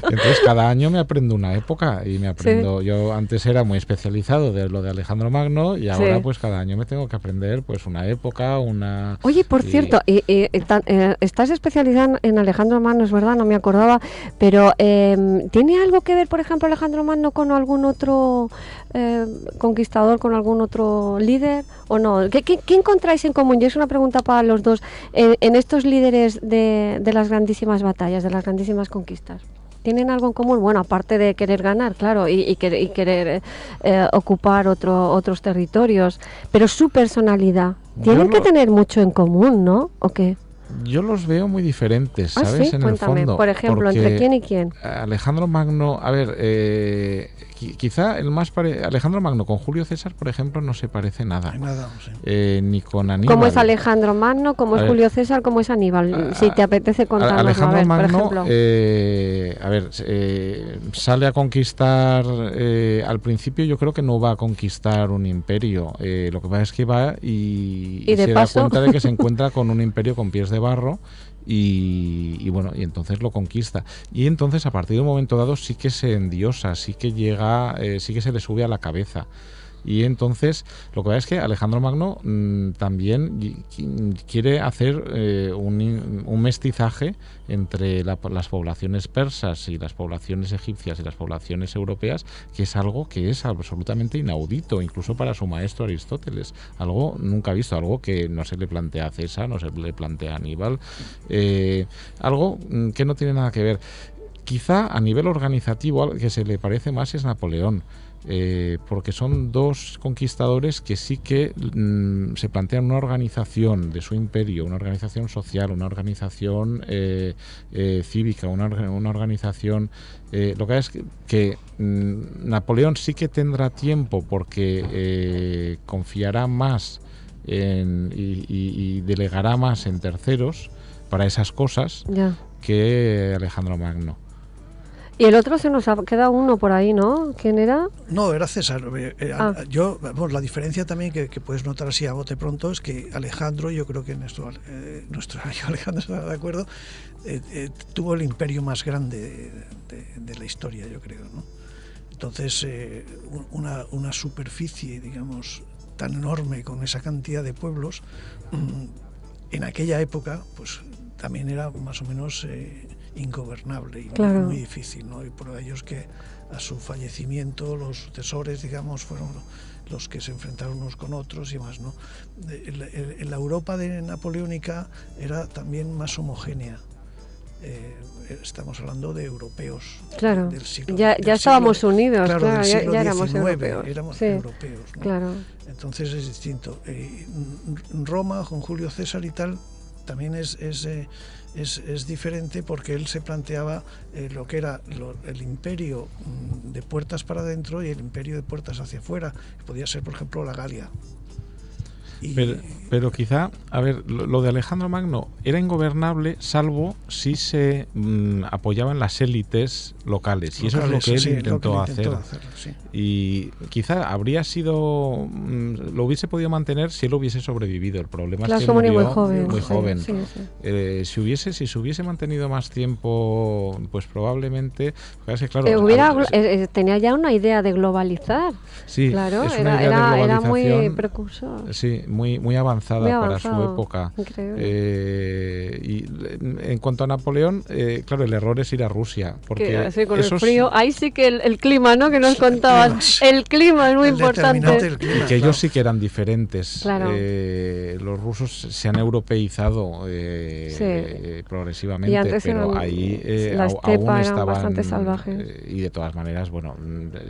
Entonces cada año me aprendo una época y me aprendo, yo antes era muy especializado de lo de Alejandro Magno y ahora pues cada año me tengo que aprender pues una época, una... Oye, por cierto, estás especializado en Alejandro Magno, es verdad, no me acordaba, pero ¿tiene algo que ver, por ejemplo, Alejandro Magno con algún otro conquistador, con algún otro líder o no? ¿Qué encontráis en común? Y es una pregunta para los dos, en estos líderes de las grandísimas batallas, de las grandísimas conquistas. ¿Tienen algo en común? Bueno, aparte de querer ganar, claro, y querer ocupar otros territorios, pero su personalidad. Tienen que tener mucho en común, ¿no? ¿O qué? Yo los veo muy diferentes, ¿sabes? ¿Sí? En Cuéntame, el fondo. Por ejemplo, ¿entre quién y quién? Alejandro Magno, a ver, quizá el más Alejandro Magno con Julio César, por ejemplo, no se parece nada. Ni con Aníbal. ¿Cómo es Alejandro Magno? ¿Cómo es Julio César? ¿Cómo es Aníbal? Si te apetece contarnos, Alejandro Magno, por ejemplo. Sale a conquistar, al principio yo creo que no va a conquistar un imperio. Lo que pasa es que va y se da cuenta de que se encuentra con un imperio con pies de barro y bueno, y entonces lo conquista. Y entonces a partir de un momento dado sí que se endiosa, sí que llega, sí que se le sube a la cabeza. Y entonces lo que pasa es que Alejandro Magno también quiere hacer un mestizaje entre las poblaciones persas y las poblaciones egipcias y las poblaciones europeas, que es algo que es absolutamente inaudito, incluso para su maestro Aristóteles. Algo nunca visto, algo que no se le plantea a César, no se le plantea a Aníbal, algo que no tiene nada que ver. Quizá a nivel organizativo al que se le parece más es Napoleón. Porque son dos conquistadores que sí que se plantean una organización de su imperio, una organización social, una organización cívica, una organización... lo que es que Napoleón sí que tendrá tiempo porque confiará más y delegará más en terceros para esas cosas que Alejandro Magno. Y el otro se nos ha quedado uno por ahí, ¿no? ¿Quién era? No, era César. La diferencia también que puedes notar así a bote pronto es que Alejandro, yo creo que nuestro amigo Alejandro está de acuerdo, tuvo el imperio más grande de la historia, yo creo, ¿no? Entonces, una superficie, digamos, tan enorme con esa cantidad de pueblos, en aquella época, pues también era más o menos... ingobernable y muy difícil, ¿no? Y por ellos que a su fallecimiento los sucesores, digamos, fueron los que se enfrentaron unos con otros y más, ¿no? La Europa napoleónica era también más homogénea. Estamos hablando de europeos del siglo ya estábamos unidos, claro, ya éramos europeos. Éramos europeos, ¿no? Claro. Entonces es distinto. Roma, con Julio César y tal, también es diferente porque él se planteaba lo que era el imperio de puertas para adentro y el imperio de puertas hacia afuera. Podía ser, por ejemplo, la Galia. Pero quizá, a ver, lo de Alejandro Magno era ingobernable salvo si se apoyaba en las élites locales. Y eso es lo que él intentó hacer. Sí. Y quizá habría sido... lo hubiese podido mantener si él hubiese sobrevivido. El problema es que murió muy joven. Sí. Si se hubiese mantenido más tiempo, pues probablemente... Claro, tenía ya una idea de globalizar. Sí, claro, es una idea de era globalización, muy precursor. Sí, muy avanzada para su época. Y en cuanto a Napoleón, claro, el error es ir a Rusia. Porque con el frío, ahí sí que el clima, ¿no? Que nos contabas. El clima es muy importante. Y que ellos sí que eran diferentes. Claro. Los rusos se han europeizado progresivamente, pero ahí aún estaban bastante salvajes. Y de todas maneras, bueno,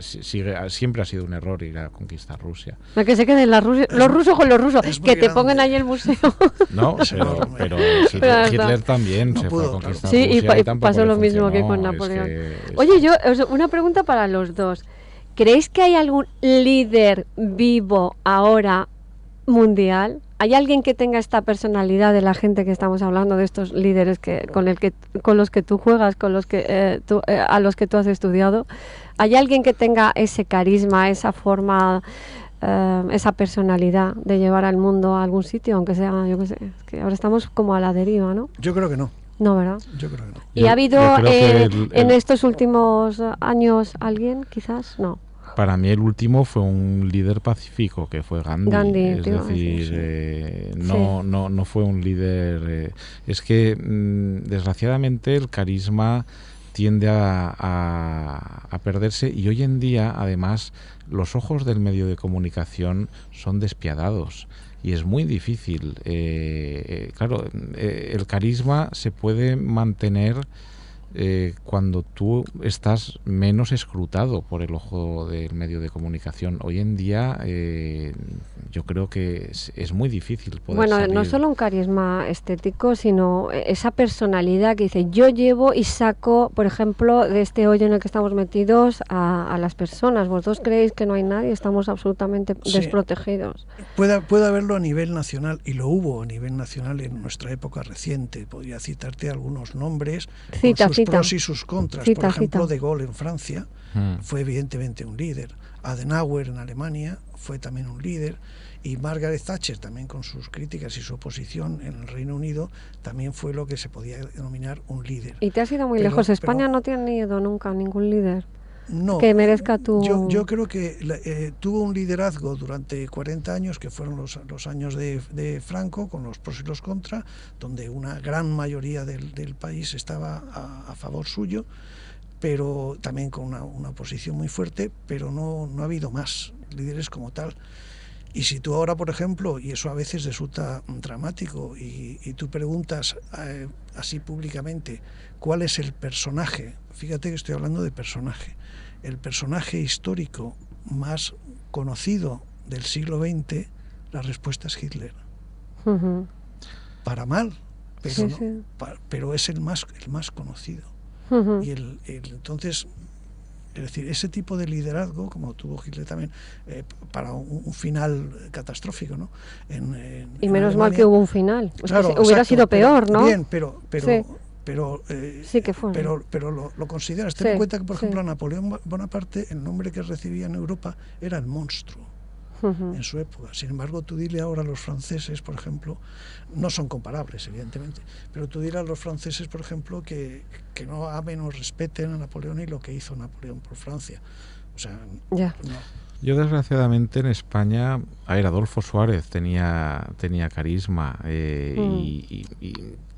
siempre ha sido un error ir a conquistar Rusia. No, que se queden los rusos con los rusos, que te pongan ahí el museo. No, pero Hitler también se fue a conquistar Rusia. Y pasó lo mismo que con Napoleón. Oye, una pregunta para los dos. ¿Creéis que hay algún líder vivo ahora mundial? ¿Hay alguien que tenga esta personalidad de la gente que estamos hablando, de estos líderes con los que tú juegas, a los que tú has estudiado? ¿Hay alguien que tenga ese carisma, esa forma, esa personalidad de llevar al mundo a algún sitio, aunque sea, yo qué sé, es que ahora estamos como a la deriva, ¿no? Yo creo que no. No, ¿verdad? Yo creo que no. ¿Y ha habido en estos últimos años alguien, quizás? No. Para mí el último fue un líder pacífico, que fue Gandhi. Es decir, no fue un líder... es que, desgraciadamente, el carisma tiende a perderse, y hoy en día, además, los ojos del medio de comunicación son despiadados. Y es muy difícil. Claro, el carisma se puede mantener cuando tú estás menos escrutado por el ojo del medio de comunicación. Hoy en día yo creo que es muy difícil poder salir. No solo un carisma estético, sino esa personalidad que dice, yo llevo y saco, por ejemplo, de este hoyo en el que estamos metidos a las personas. ¿Vosotros creéis que no hay nadie? Estamos absolutamente desprotegidos. Puede haberlo a nivel nacional, y lo hubo a nivel nacional en nuestra época reciente. Podría citarte algunos nombres con sus pros y sus contras. Por ejemplo, De Gaulle en Francia fue evidentemente un líder. Adenauer en Alemania fue también un líder. Y Margaret Thatcher, también con sus críticas y su oposición en el Reino Unido, también fue lo que se podía denominar un líder. Y te has ido muy lejos. España no tiene tenido nunca ningún líder. No, que merezca tu... Yo creo que tuvo un liderazgo durante 40 años, que fueron los años de Franco, con los pros y los contras, donde una gran mayoría del país estaba a favor suyo, pero también con una posición muy fuerte, pero no ha habido más líderes como tal. Y si tú ahora, por ejemplo, y eso a veces resulta dramático, y tú preguntas así públicamente, ¿cuál es el personaje? Fíjate que estoy hablando de personaje. El personaje histórico más conocido del siglo XX, la respuesta es Hitler. Uh-huh. Para mal, pero, sí, no, sí. Pero es el más conocido. Uh-huh. Y entonces... Es decir, ese tipo de liderazgo, como tuvo Hitler también, para un final catastrófico, ¿no? Y menos mal que hubo un final. Claro, hubiera sido peor, ¿no? Bien, pero sí que fue. Pero lo consideras. Ten en cuenta que, por ejemplo, a Napoleón Bonaparte, el nombre que recibía en Europa era el monstruo. Uh-huh. En su época. Sin embargo, tú dile ahora a los franceses, por ejemplo, no son comparables, evidentemente, pero tú dile a los franceses, por ejemplo, que no amen o respeten a Napoleón y lo que hizo Napoleón por Francia. O sea, yeah. No. Yo, desgraciadamente, en España, Adolfo Suárez tenía carisma,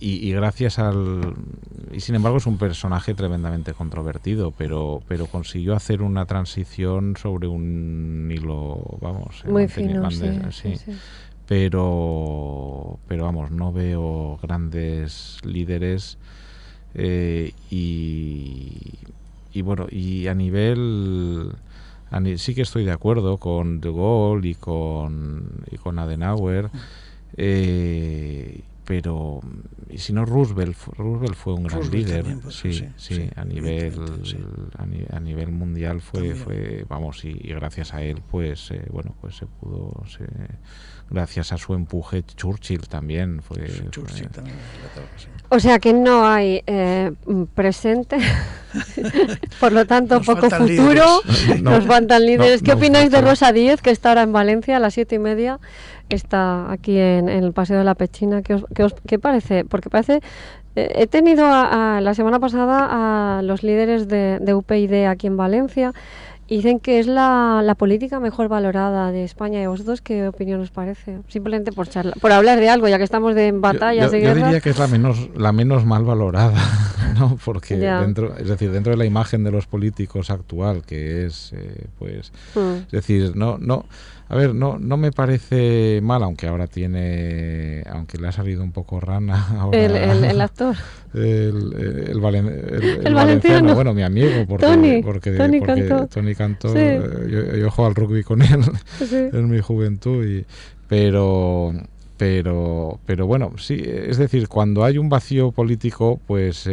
y gracias y sin embargo es un personaje tremendamente controvertido, pero consiguió hacer una transición sobre un hilo, vamos, muy fino, sí. Pero vamos, no veo grandes líderes, y bueno, y a nivel... Sí que estoy de acuerdo con De Gaulle y con Adenauer, y si no, Roosevelt fue un gran líder, también, pues, sí, a nivel mundial fue vamos, y gracias a él pues se pudo, gracias a su empuje, Churchill también fue. También, sí. O sea que no hay presente, por lo tanto Nos poco faltan futuro, líderes. nos faltan líderes. ¿Qué opináis de falta. Rosa Díez, que está ahora en Valencia a las 7:30? Está aquí en el Paseo de la Pechina. ¿Qué parece? Porque parece... he tenido la semana pasada a los líderes de UPyD aquí en Valencia y dicen que es la política mejor valorada de España. ¿Y vosotros qué opinión os parece? Simplemente por hablar de algo, ya que estamos en batallas y guerras. Yo diría que es la menos mal valorada, ¿no? Porque dentro de la imagen de los políticos actual, que es es decir, no me parece mal, aunque le ha salido un poco rana ahora, el actor. El valenciano. valenciano, bueno, mi amigo, porque Cantó. Tony Cantó, Sí. yo juego al rugby con él Sí. en mi juventud, pero bueno, sí, es decir, cuando hay un vacío político, pues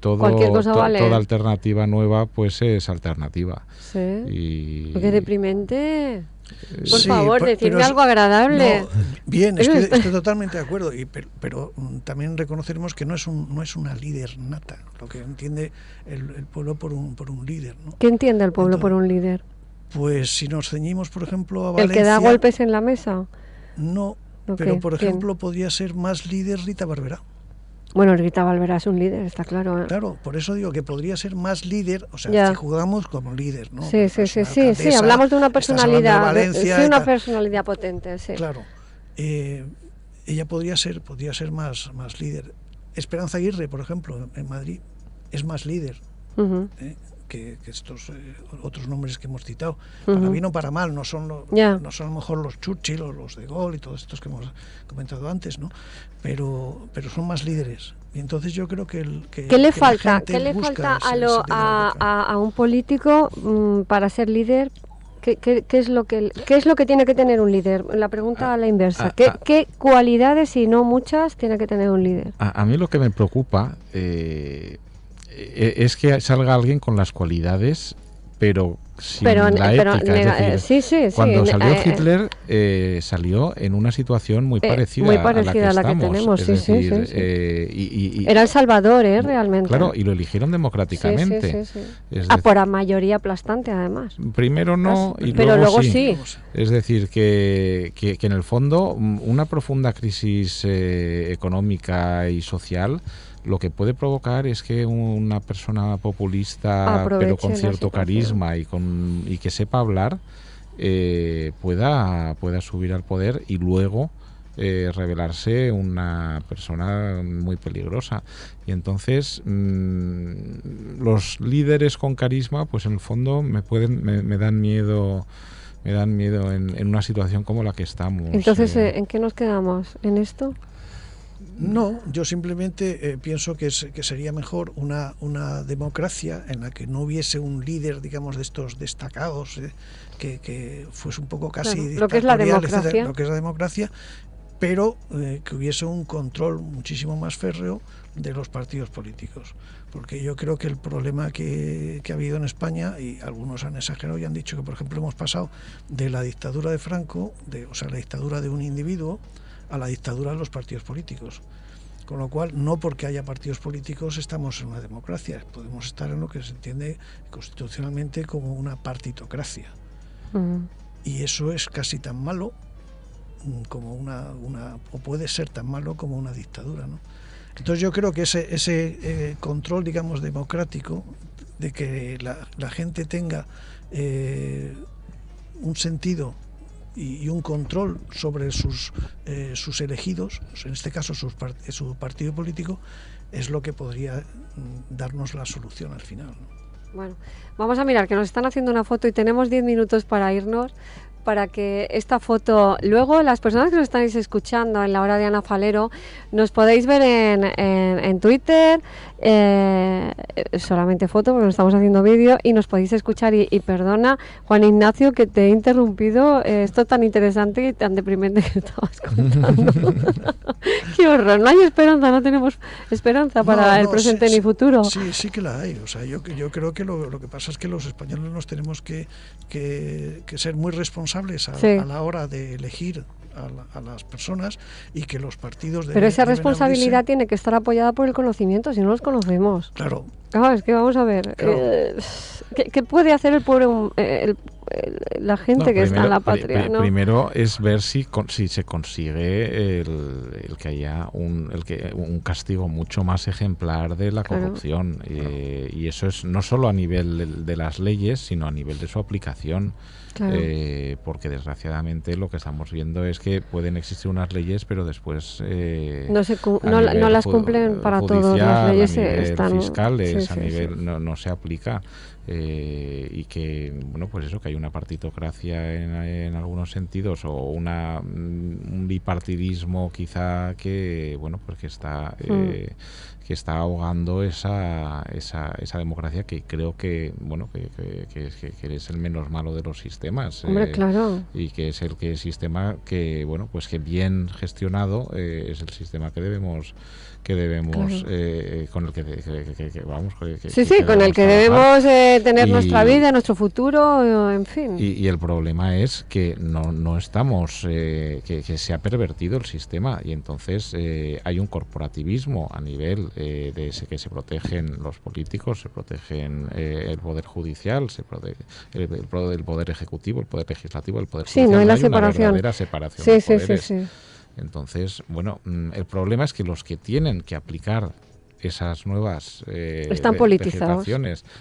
Cualquier cosa vale. toda alternativa nueva pues es alternativa. Sí. Qué deprimente. Por Sí, favor, decidme algo agradable. No, bien, estoy totalmente de acuerdo, pero también reconoceremos que no es una líder nata, lo que entiende el pueblo por un líder, ¿no? ¿Qué entiende el pueblo por un líder? Pues si nos ceñimos, por ejemplo, a Valencia... ¿El que da golpes en la mesa? No, pero por ejemplo podría ser más líder Rita Barberá. Bueno, Rita Barberá es un líder, está claro. Claro, por eso digo que podría ser más líder, o sea, si jugamos como líder, ¿no? Sí, hablamos de una personalidad, una personalidad potente, sí. Claro, ella podría ser más líder. Esperanza Aguirre, por ejemplo, en Madrid, es más líder que estos otros nombres que hemos citado. Para bien o para mal, no son a lo mejor los Churchill o los de Gaulle y todos estos que hemos comentado antes, ¿no? Pero son más líderes. Y entonces yo creo que ¿qué le falta a un político para ser líder? ¿Qué es lo que tiene que tener un líder? La pregunta a la inversa. ¿Qué cualidades, si no muchas, tiene que tener un líder? A mí lo que me preocupa es que salga alguien con las cualidades, pero sin la ética. Es decir, cuando salió Hitler, salió en una situación muy parecida a la que tenemos. Era El Salvador, realmente. Claro, y lo eligieron democráticamente. Por mayoría aplastante, además. Primero no, y luego sí. Es decir, que en el fondo una profunda crisis económica y social lo que puede provocar es que una persona populista, pero con cierto carisma y que sepa hablar, pueda subir al poder y luego revelarse una persona muy peligrosa. Y entonces los líderes con carisma, pues en el fondo me dan miedo en una situación como la que estamos. Entonces, ¿en qué nos quedamos? ¿En esto? No, yo simplemente pienso que sería mejor una democracia en la que no hubiese un líder, digamos, de estos destacados, que fuese un poco casi lo que es la democracia, etcétera, lo que es la democracia, pero que hubiese un control muchísimo más férreo de los partidos políticos. Porque yo creo que el problema que ha habido en España, y algunos han exagerado y han dicho que, por ejemplo, hemos pasado de la dictadura de Franco, o sea, la dictadura de un individuo, a la dictadura de los partidos políticos. Con lo cual, no porque haya partidos políticos estamos en una democracia, podemos estar en lo que se entiende constitucionalmente como una partitocracia. Y eso es casi tan malo como o puede ser tan malo como una dictadura, ¿no? Entonces yo creo que ese control, digamos, democrático, de que la gente tenga un sentido y un control sobre sus elegidos, en este caso su partido político, es lo que podría darnos la solución al final, ¿no? Bueno, vamos a mirar, que nos están haciendo una foto y tenemos 10 minutos para irnos, para que esta foto, luego las personas que nos estáis escuchando en la hora de Ana Falero, nos podéis ver en Twitter solamente foto porque no estamos haciendo vídeo y nos podéis escuchar y perdona, Juan Ignacio, que te he interrumpido, esto tan interesante y tan deprimente que estabas contando. Qué horror, no hay esperanza, no tenemos esperanza para el presente ni futuro. Sí que la hay, o sea, yo creo que lo que pasa es que los españoles nos tenemos que ser muy responsables a la hora de elegir a las personas y que los partidos pero esa responsabilidad tiene que estar apoyada por el conocimiento, si no los conocemos. Claro. Es que vamos a ver, claro. ¿Qué puede hacer el pobre la gente que está en la patria? Primero es ver si se consigue el que haya un castigo mucho más ejemplar de la corrupción. Y eso es no solo a nivel de las leyes, sino a nivel de su aplicación. Claro. Porque desgraciadamente lo que estamos viendo es que pueden existir unas leyes, pero después no las cumplen para todos. Las leyes a nivel están fiscales, a nivel no se aplica. Y que bueno, pues eso, que hay una partitocracia en algunos sentidos o un bipartidismo quizá que bueno, pues que está ahogando esa democracia, que creo que bueno que es el menos malo de los sistemas. Hombre, claro. Y que es el sistema que bueno, pues que bien gestionado es el sistema que debemos claro. Con el que vamos con el que debemos tener nuestra vida, nuestro futuro, en fin. Y el problema es que no estamos que se ha pervertido el sistema y entonces hay un corporativismo a nivel de que se protegen los políticos, se protegen el poder judicial, se protege el poder ejecutivo, el poder legislativo, el poder judicial. No hay una separación. Verdadera separación de poderes. Sí. Entonces, bueno, el problema es que los que tienen que aplicar esas nuevas están politizados.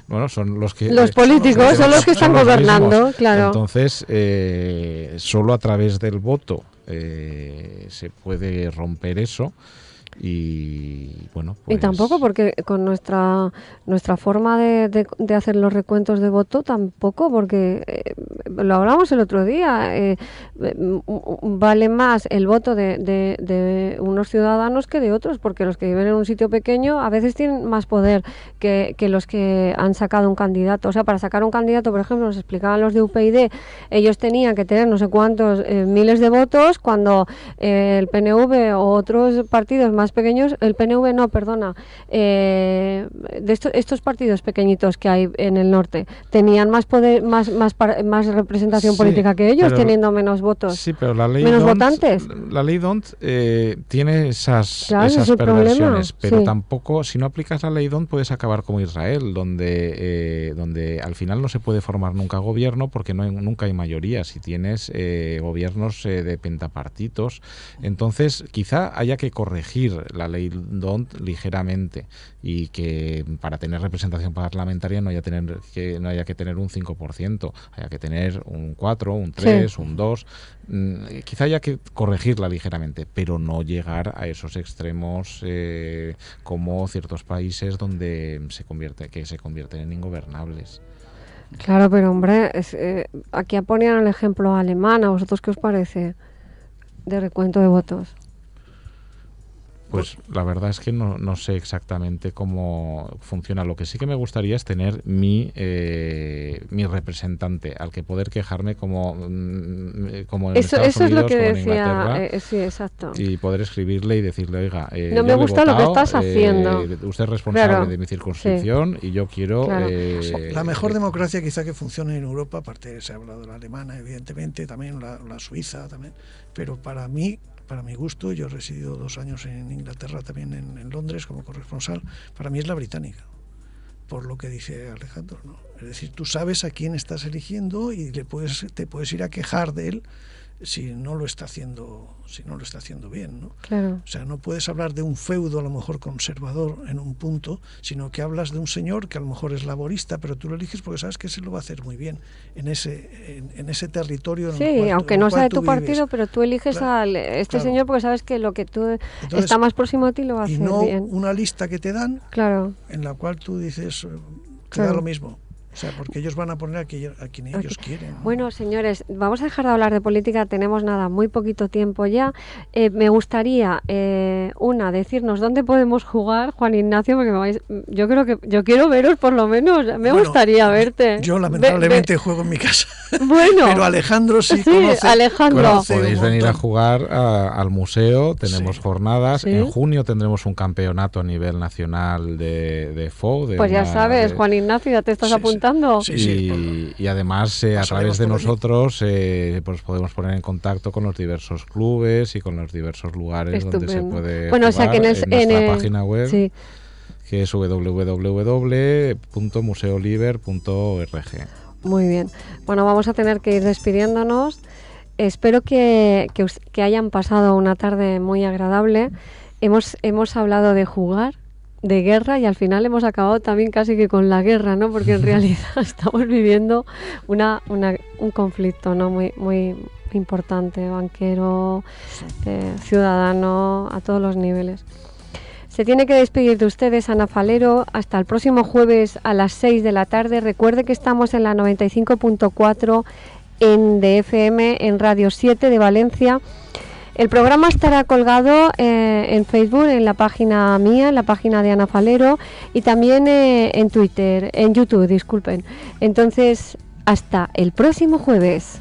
Bueno, son los políticos son los que están gobernando, claro. Entonces, solo a través del voto se puede romper eso. Y bueno, pues... Y tampoco porque con nuestra forma de hacer los recuentos de voto tampoco, porque lo hablamos el otro día, vale más el voto de unos ciudadanos que de otros, porque los que viven en un sitio pequeño a veces tienen más poder que los que han sacado un candidato. O sea, para sacar un candidato, por ejemplo, nos explicaban los de UPyD, ellos tenían que tener no sé cuántos miles de votos, cuando el PNV o otros partidos más pequeños, el PNV no, perdona, de estos partidos pequeñitos que hay en el norte, tenían más poder, más representación política que ellos, teniendo menos votos, sí, pero la ley menos votantes. La ley DONT tiene esas perversiones, pero tampoco, si no aplicas la ley DONT, puedes acabar como Israel, donde al final no se puede formar nunca gobierno porque nunca hay mayoría. Si tienes gobiernos de pentapartitos, entonces quizá haya que corregir la ley DONT ligeramente y que para tener representación parlamentaria no haya que tener un 5%, haya que tener un 4, un 3, un 2. Quizá haya que corregirla ligeramente, pero no llegar a esos extremos como ciertos países donde se convierten en ingobernables. Claro, pero hombre, aquí ponían el ejemplo alemán. ¿A vosotros qué os parece de recuento de votos? Pues la verdad es que no sé exactamente cómo funciona. Lo que sí que me gustaría es tener mi representante al que poder quejarme como en Estados Unidos, es lo que como en decía, Inglaterra, sí, exacto. Y poder escribirle y decirle, oiga, no me gusta lo que estás haciendo. Usted es responsable de mi circunscripción y yo quiero... la mejor democracia quizá que funcione en Europa, aparte se ha hablado de la alemana, evidentemente, también la suiza, también, pero para mi gusto, yo he residido 2 años en Inglaterra, también en Londres como corresponsal, para mí es la británica, por lo que dice Alejandro, ¿no? Es decir, tú sabes a quién estás eligiendo y te puedes ir a quejar de él si no lo está haciendo bien, ¿no? Claro. O sea, no puedes hablar de un feudo a lo mejor conservador en un punto, sino que hablas de un señor que a lo mejor es laborista, pero tú lo eliges porque sabes que se lo va a hacer muy bien en ese territorio. Aunque no sea de tu partido, pero tú eliges a señor porque sabes que lo que tú está más próximo a ti lo va a hacer bien. Y no una lista que te dan, en la cual tú dices, te da lo mismo. O sea, porque ellos van a poner a quien ellos quieren, ¿no? Bueno, señores, vamos a dejar de hablar de política, tenemos muy poquito tiempo ya. Me gustaría, decirnos dónde podemos jugar, Juan Ignacio, porque yo quiero veros por lo menos, me gustaría verte. Yo lamentablemente juego en mi casa. Bueno. Pero Alejandro sí conoce. Alejandro. Bueno, podéis venir a jugar al museo, tenemos jornadas. Sí. En junio tendremos un campeonato a nivel nacional de FO. Pues ya sabes, Juan Ignacio, ya te estás apuntando. Y además a través de nosotros pues podemos poner en contacto con los diversos clubes y con los diversos lugares donde se puede jugar, o sea que en nuestra página web, que es www.museoliber.org. Muy bien. Bueno, vamos a tener que ir despidiéndonos. Espero que hayan pasado una tarde muy agradable. Hemos hablado de jugar, de guerra, y al final hemos acabado también casi que con la guerra, ¿no? Porque en realidad estamos viviendo un conflicto, ¿no? Muy importante, banquero, ciudadano, a todos los niveles. Se tiene que despedir de ustedes Ana Falero hasta el próximo jueves a las 6 de la tarde. Recuerde que estamos en la 95.4 de FM en Radio 7 de Valencia. El programa estará colgado en Facebook, en la página mía, en la página de Ana Falero, y también en Twitter, en YouTube, disculpen. Entonces, hasta el próximo jueves.